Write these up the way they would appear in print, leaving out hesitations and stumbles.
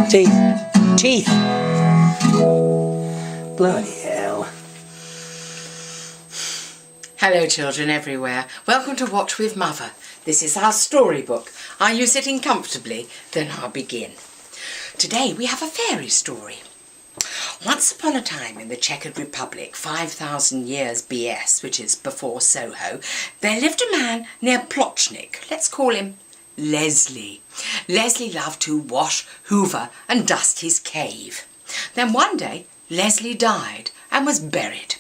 Teeth. Bloody hell. Hello children everywhere. Welcome to Watch with Mother. This is our storybook. Are you sitting comfortably? Then I'll begin. Today we have a fairy story. Once upon a time in the Checkered Republic, 5,000 years BS, which is before Soho, there lived a man near Plochnik. Let's call him Leslie. Leslie loved to wash, hoover and dust his cave. Then one day Leslie died and was buried.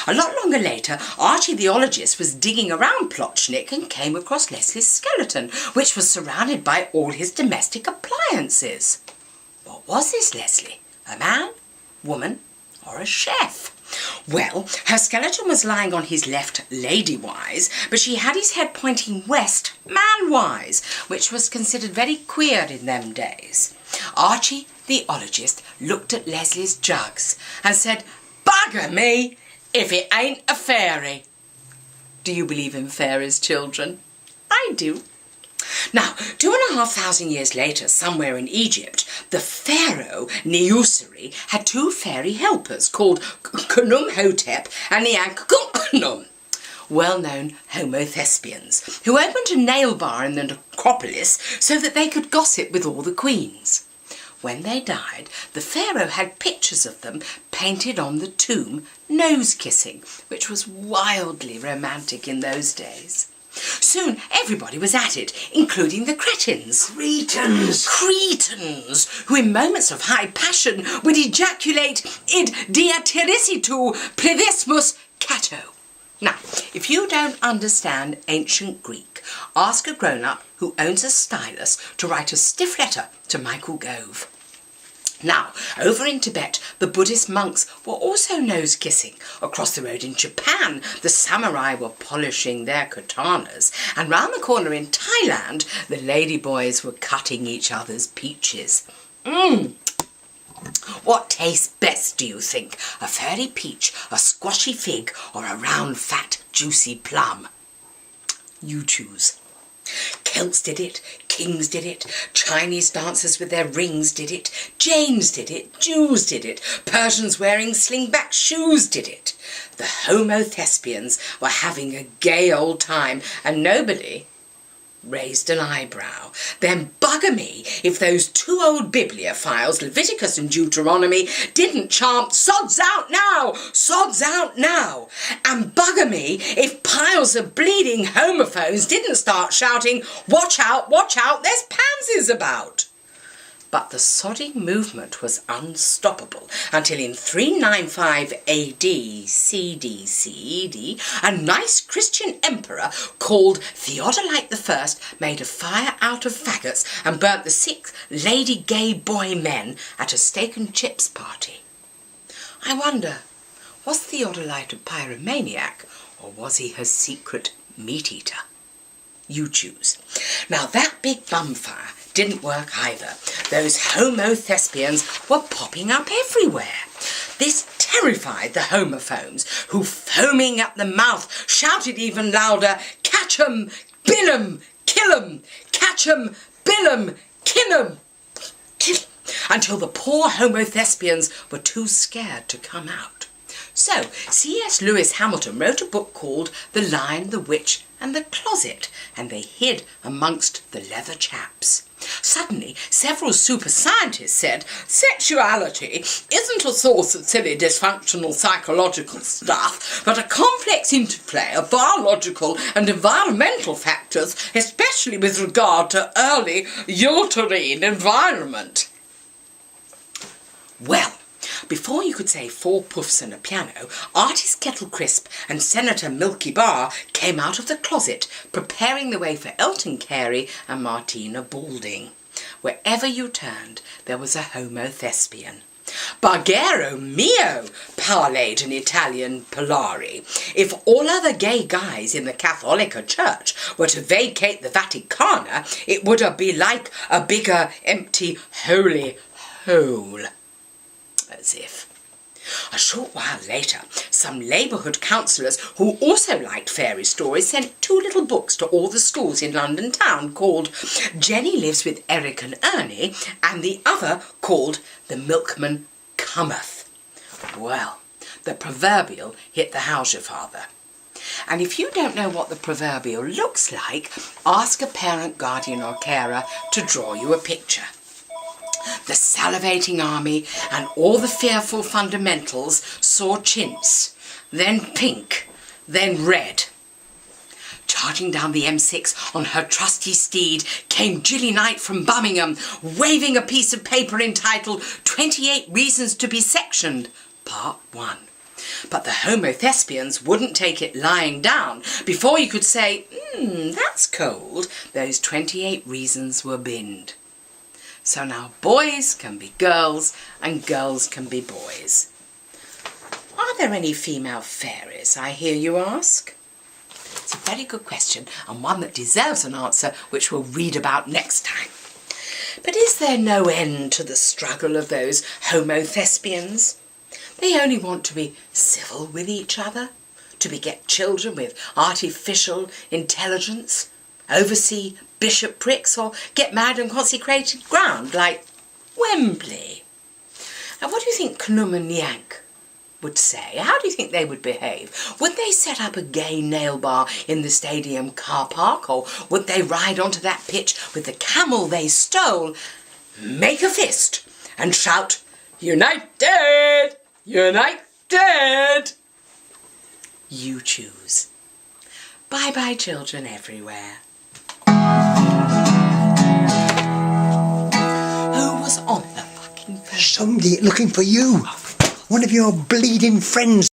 A lot longer later, Archie the ologist was digging around Plochnik and came across Leslie's skeleton, which was surrounded by all his domestic appliances. What was this Leslie? A man, woman, or a chef? Well, her skeleton was lying on his left lady-wise, but she had his head pointing west man-wise, which was considered very queer in them days. Archie the ologist looked at Leslie's jugs and said, "Bugger me if it ain't a fairy." Do you believe in fairies, children? I do. Now, 2,500 years later, somewhere in Egypt, the pharaoh Niusri had two fairy helpers called Khnum-hotep and Niankhkhnum, well-known homo-thespians, who opened a nail bar in the necropolis so that they could gossip with all the queens. When they died, the pharaoh had pictures of them painted on the tomb, nose-kissing, which was wildly romantic in those days. Soon everybody was at it, including the cretins. Cretins, who in moments of high passion would ejaculate id diatericitu plevismus cato. Now, if you don't understand ancient Greek, ask a grown-up who owns a stylus to write a stiff letter to Michael Gove. Now, over in Tibet, the Buddhist monks were also nose-kissing. Across the road in Japan, the samurai were polishing their katanas. And round the corner in Thailand, the ladyboys were cutting each other's peaches. What tastes best, do you think? A fairy peach, a squashy fig, or a round, fat, juicy plum? You choose. Celts did it, kings did it, Chinese dancers with their rings did it, Jains did it, Jews did it, Persians wearing slingback shoes did it. The homo-thespians were having a gay old time and nobody raised an eyebrow. Then bugger me if those two old bibliophiles, Leviticus and Deuteronomy, didn't chant "Sods out now! Sods out now!" And bugger me if piles of bleeding homophones didn't start shouting, watch out, there's pansies about!" But the sodding movement was unstoppable until in 395 AD CED, a nice Christian emperor called Theodolite I made a fire out of faggots and burnt the 6 lady gay boy men at a steak and chips party. I wonder, was Theodolite a pyromaniac or was he her secret meat-eater? You choose. Now that big bonfire didn't work either. Those homo-thespians were popping up everywhere. This terrified the homophones, who, foaming at the mouth, shouted even louder, "Catch 'em, bill 'em, kill 'em! Catch 'em, bill 'em, kill 'em!" Until the poor homo-thespians were too scared to come out. So C.S. Lewis Hamilton wrote a book called The Lion, the Witch and the Closet, and they hid amongst the leather chaps. Suddenly, several super scientists said, "Sexuality isn't a source of silly dysfunctional psychological stuff, but a complex interplay of biological and environmental factors, especially with regard to early uterine environment." Well, before you could say 4 puffs and a piano, Artist Kettle Crisp and Senator Milky Bar came out of the closet, preparing the way for Elton Carey and Martina Balding. Wherever you turned, there was a homo-thespian. Bargero mio, parlayed an Italian Polari. If all other gay guys in the Catholic Church were to vacate the Vaticana, it would be like a bigger, empty, holy hole. As if. A short while later, some neighbourhood councillors who also liked fairy stories sent 2 little books to all the schools in London town called Jenny Lives with Eric and Ernie, and the other called The Milkman Cometh. Well, the proverbial hit the house, your father. And if you don't know what the proverbial looks like, ask a parent, guardian or carer to draw you a picture. The salivating army and all the fearful fundamentals saw chintz, then pink, then red. Charging down the M6 on her trusty steed came Jilly Knight from Birmingham, waving a piece of paper entitled 28 Reasons to be Sectioned, Part 1. But the homo thespians wouldn't take it lying down. Before you could say, that's cold, those 28 reasons were binned. So now boys can be girls and girls can be boys. Are there any female fairies, I hear you ask? It's a very good question, and one that deserves an answer, which we'll read about next time. But is there no end to the struggle of those homo thespians? They only want to be civil with each other, to beget children with artificial intelligence, oversee bishoprics, or get married on consecrated ground like Wembley. And what do you think Knum and Yank would say? How do you think they would behave? Would they set up a gay nail bar in the stadium car park, or would they ride onto that pitch with the camel they stole, make a fist and shout, "United! United!" You choose. Bye-bye, children everywhere. Who was on the fucking phone? Somebody looking for you. One of your bleeding friends.